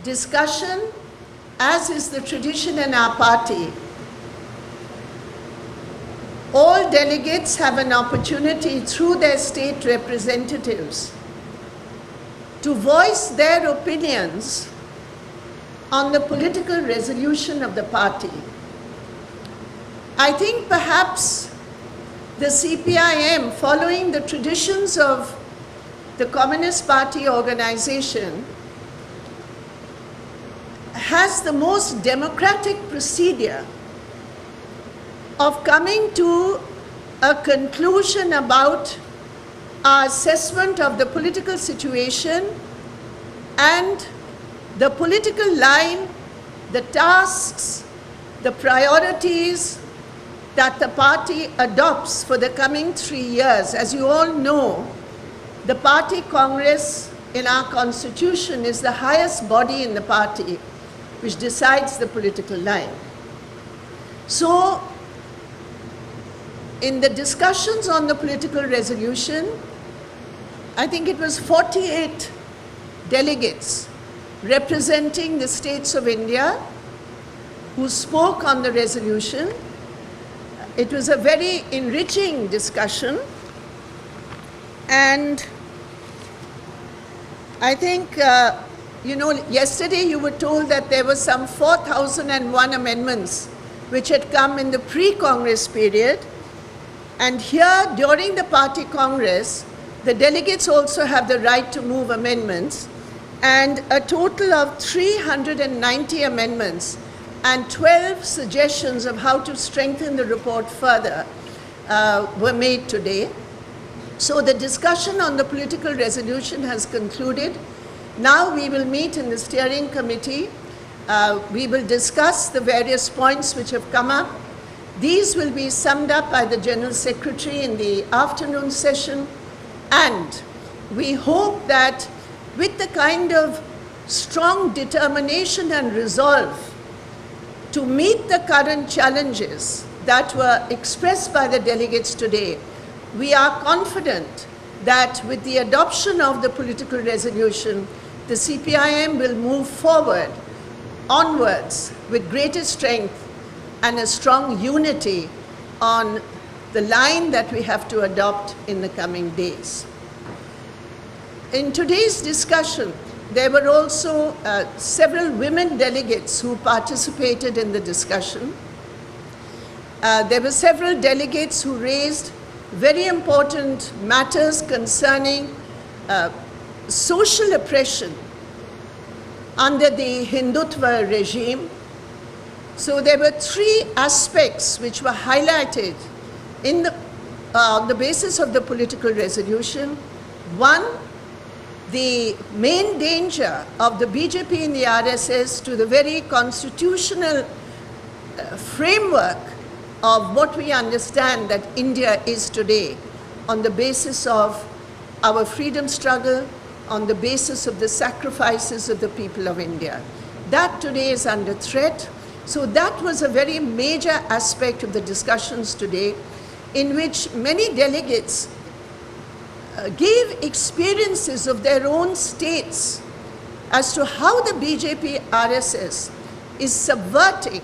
discussion, as is the tradition in our party, all delegates have an opportunity through their state representatives to voice their opinions on the political resolution of the party. I think perhaps the CPIM, following the traditions of the Communist Party organization, has the most democratic procedure of coming to a conclusion about our assessment of the political situation and the political line, the tasks, the priorities that the party adopts for the coming 3 years. As you all know, the party congress in our constitution is the highest body in the party which decides the political line. So, in the discussions on the political resolution, I think it was 48 delegates representing the states of India who spoke on the resolution. It was a very enriching discussion, and I think, yesterday you were told that there were some 4,001 amendments which had come in the pre-Congress period. And here, during the party congress, the delegates also have the right to move amendments, and a total of 390 amendments and 12 suggestions of how to strengthen the report further were made today. So the discussion on the political resolution has concluded. Now we will meet in the steering committee. We will discuss the various points which have come up. These will be summed up by the General Secretary in the afternoon session, and we hope that with the kind of strong determination and resolve to meet the current challenges that were expressed by the delegates today, we are confident that with the adoption of the political resolution, the CPIM will move forward, onwards, with greater strength and a strong unity on the line that we have to adopt in the coming days. In today's discussion, there were also several women delegates who participated in the discussion. There were several delegates who raised very important matters concerning social oppression under the Hindutva regime. So there were 3 aspects which were highlighted in on the basis of the political resolution. One, the main danger of the BJP and the RSS to the very constitutional framework of what we understand that India is today, on the basis of our freedom struggle, on the basis of the sacrifices of the people of India. That today is under threat. So that was a very major aspect of the discussions today, in which many delegates gave experiences of their own states as to how the BJP RSS is subverting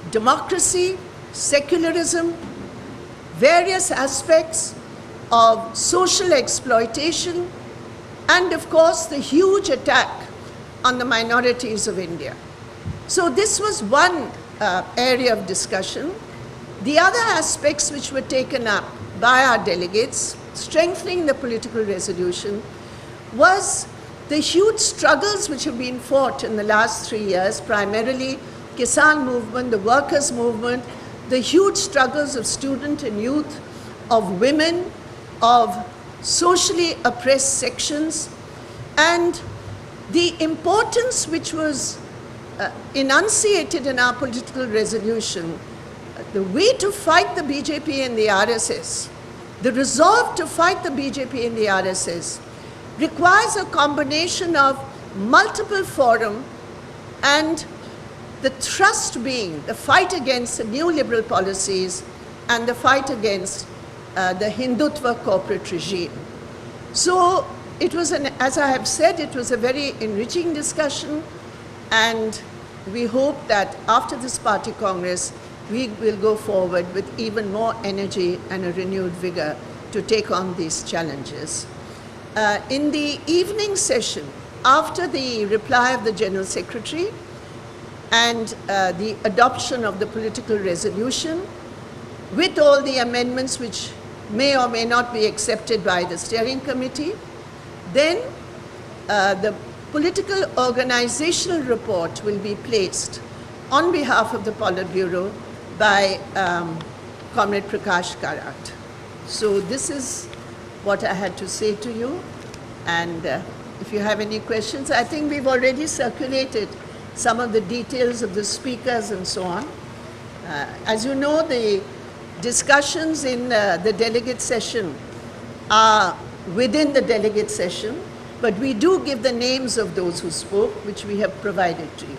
democracy, secularism, various aspects of social exploitation, and of course the huge attack on the minorities of India. So this was one area of discussion. The other aspects which were taken up by our delegates, strengthening the political resolution, was the huge struggles which have been fought in the last 3 years, primarily Kisan movement, the workers' movement, the huge struggles of student and youth, of women, of socially oppressed sections, and the importance which was enunciated in our political resolution, the way to fight the BJP and the RSS, the resolve to fight the BJP and the RSS, requires a combination of multiple forum and the thrust being the fight against the neoliberal policies and the fight against the Hindutva corporate regime. So it was as I have said, it was a very enriching discussion, and we hope that after this party congress, we will go forward with even more energy and a renewed vigor to take on these challenges. In the evening session, after the reply of the General Secretary and the adoption of the political resolution, with all the amendments which may or may not be accepted by the steering committee, then the political organizational report will be placed on behalf of the Politburo by Comrade Prakash Karat. So this is what I had to say to you, and if you have any questions, I think we've already circulated some of the details of the speakers and so on. As you know, the discussions in the delegate session are within the delegate session, but we do give the names of those who spoke, which we have provided to you.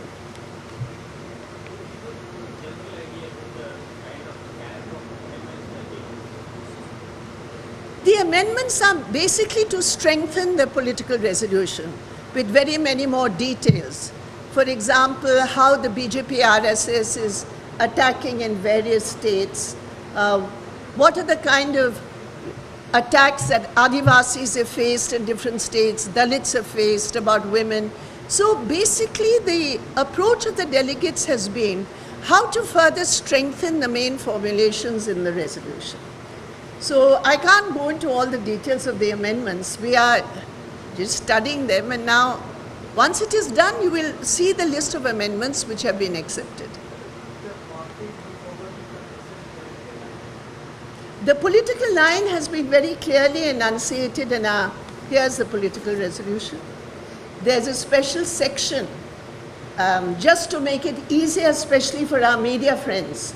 The amendments are basically to strengthen the political resolution with very many more details. For example, how the BJP RSS is attacking in various states, what are the kind of attacks that Adivasis have faced in different states, Dalits have faced, about women. So basically the approach of the delegates has been how to further strengthen the main formulations in the resolution. So I can't go into all the details of the amendments. We are just studying them, and now once it is done, you will see the list of amendments which have been accepted. The political line has been very clearly enunciated in our, here's the political resolution. There's a special section just to make it easier, especially for our media friends.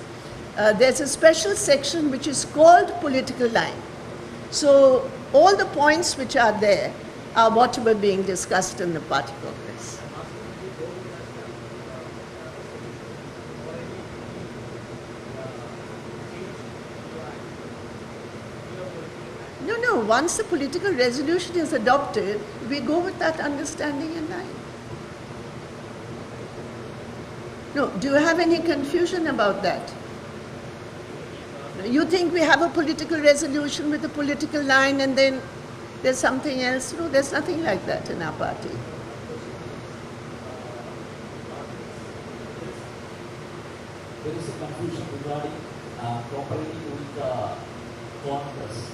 There's a special section which is called political line. So all the points which are there are what were being discussed in the party congress. No, once the political resolution is adopted, we go with that understanding in line. No, do you have any confusion about that? You think we have a political resolution with a political line and then there's something else? No, there's nothing like that in our party. There is a confusion regarding cooperating with the Congress.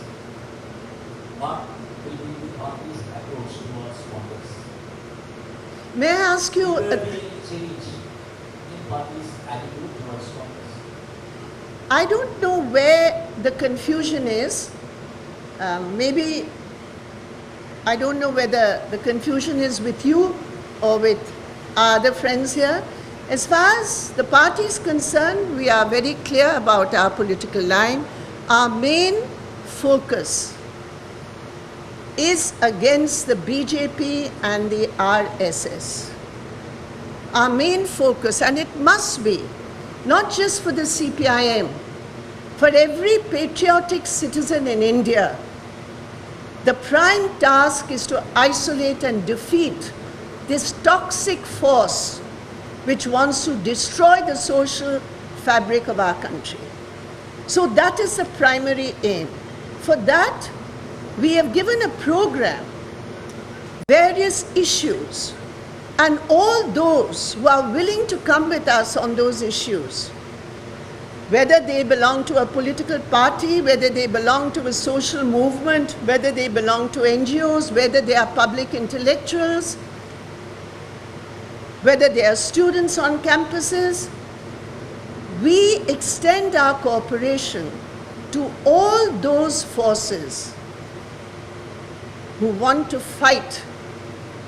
What will be the party's approach towards Congress? May I ask you? Will there be any change in party's attitude towards Congress? I don't know where the confusion is. Maybe, I don't know whether the confusion is with you or with our other friends here. As far as the party is concerned, we are very clear about our political line. Our main focus is against the BJP and the RSS. Our main focus, and it must be, not just for the CPIM, for every patriotic citizen in India, the prime task is to isolate and defeat this toxic force which wants to destroy the social fabric of our country. So that is the primary aim. For that, we have given a program, various issues, and all those who are willing to come with us on those issues, whether they belong to a political party, whether they belong to a social movement, whether they belong to NGOs, whether they are public intellectuals, whether they are students on campuses, we extend our cooperation to all those forces who want to fight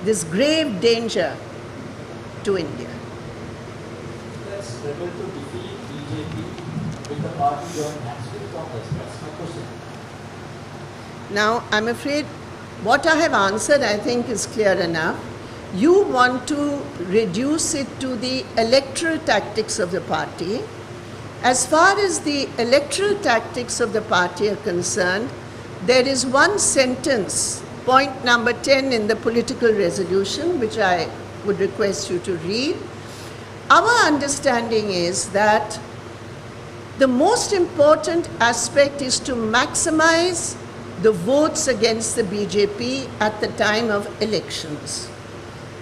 this grave danger to India. Let's rebel to defeat BJP with the party joint hands with Congress. That's my question. Now, I'm afraid what I have answered, I think, is clear enough. You want to reduce it to the electoral tactics of the party. As far as the electoral tactics of the party are concerned, there is one sentence point number 10 in the political resolution, which I would request you to read. Our understanding is that the most important aspect is to maximize the votes against the BJP at the time of elections.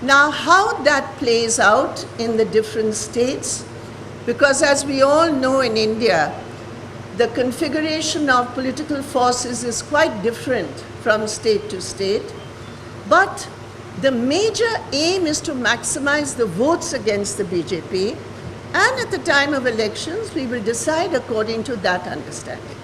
Now, how that plays out in the different states, because as we all know in India, the configuration of political forces is quite different from state to state, but the major aim is to maximize the votes against the BJP, and at the time of elections, we will decide according to that understanding.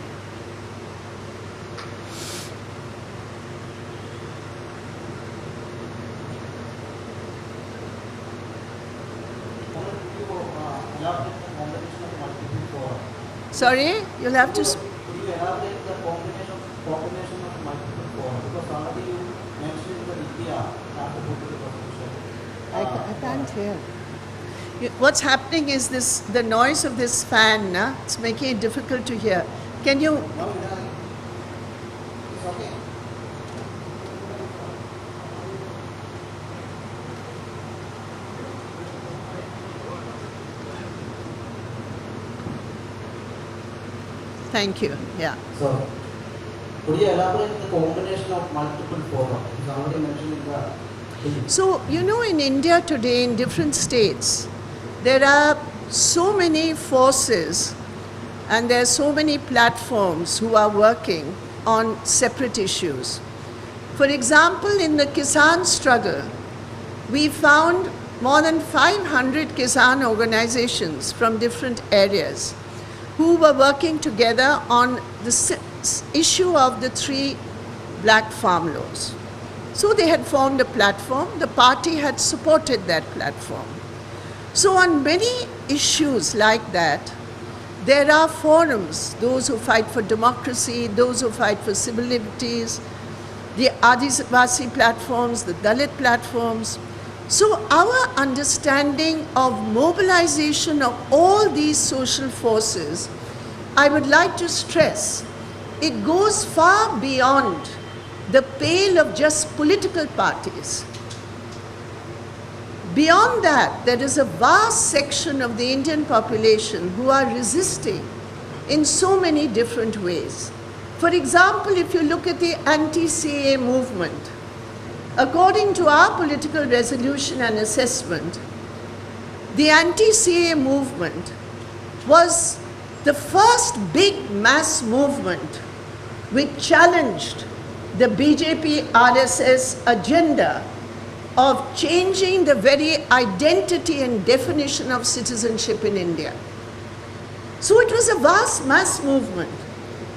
Sorry, you'll have to. Could you elaborate the combination of multiple forms? Because already you mentioned that India have to put to the constitution. I can't hear. What's happening is this: the noise of this fan. It's making it difficult to hear. Can you? No, it's okay. Thank you. Yeah. So, could you elaborate the combination of multiple forms? It's already mentioned in the. So, you know, in India today, in different states, there are so many forces and there are so many platforms who are working on separate issues. For example, in the Kisan struggle, we found more than 500 Kisan organizations from different areas who were working together on the issue of the 3 black farm laws. So they had formed a platform, the party had supported that platform. So on many issues like that, there are forums, those who fight for democracy, those who fight for civil liberties, the Adivasi platforms, the Dalit platforms. So our understanding of mobilization of all these social forces, I would like to stress, it goes far beyond the pale of just political parties. Beyond that, there is a vast section of the Indian population who are resisting in so many different ways. For example, if you look at the anti-CAA movement, according to our political resolution and assessment, the anti-CAA movement was the first big mass movement which challenged the BJP RSS agenda of changing the very identity and definition of citizenship in India. So it was a vast mass movement.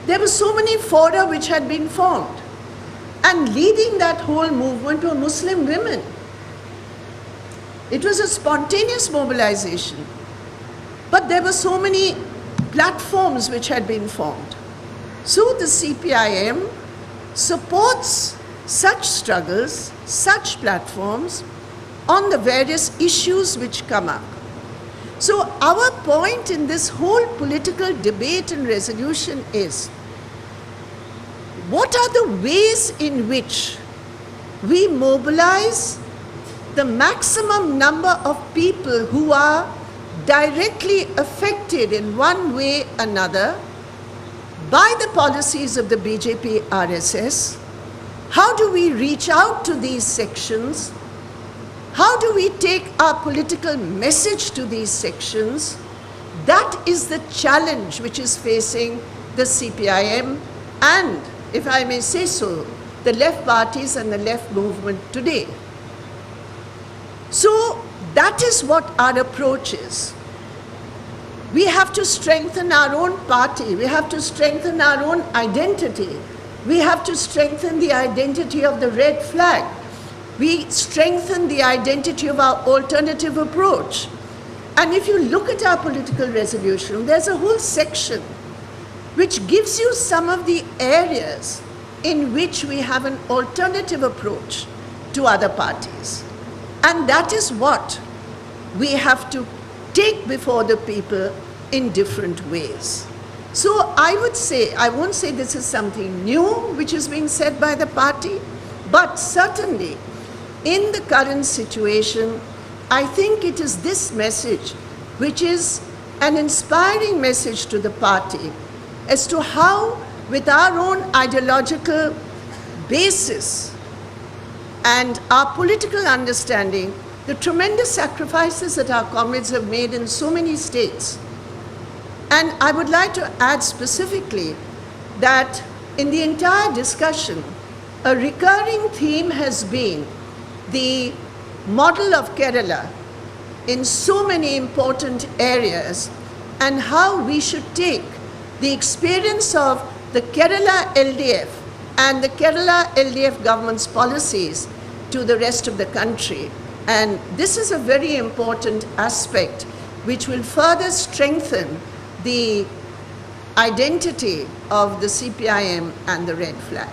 There were so many fora which had been formed. And leading that whole movement were Muslim women. It was a spontaneous mobilization. But there were so many platforms which had been formed. So the CPIM supports such struggles, such platforms on the various issues which come up. So our point in this whole political debate and resolution is, what are the ways in which we mobilize the maximum number of people who are directly affected in one way or another by the policies of the BJP RSS? How do we reach out to these sections? How do we take our political message to these sections? That is the challenge which is facing the CPIM and, if I may say so, the left parties and the left movement today. So that is what our approach is. We have to strengthen our own party. We have to strengthen our own identity. We have to strengthen the identity of the red flag. We strengthen the identity of our alternative approach. And if you look at our political resolution, there's a whole section which gives you some of the areas in which we have an alternative approach to other parties. And that is what we have to take before the people in different ways. So I would say, I won't say this is something new which is being said by the party, But certainly, in the current situation, I think it is this message which is an inspiring message to the party as to how, with our own ideological basis and our political understanding, the tremendous sacrifices that our comrades have made in so many states. And I would like to add specifically that in the entire discussion, a recurring theme has been the model of Kerala in so many important areas and how we should take the experience of the Kerala LDF and the Kerala LDF government's policies to the rest of the country. And this is a very important aspect which will further strengthen the identity of the CPIM and the red flag.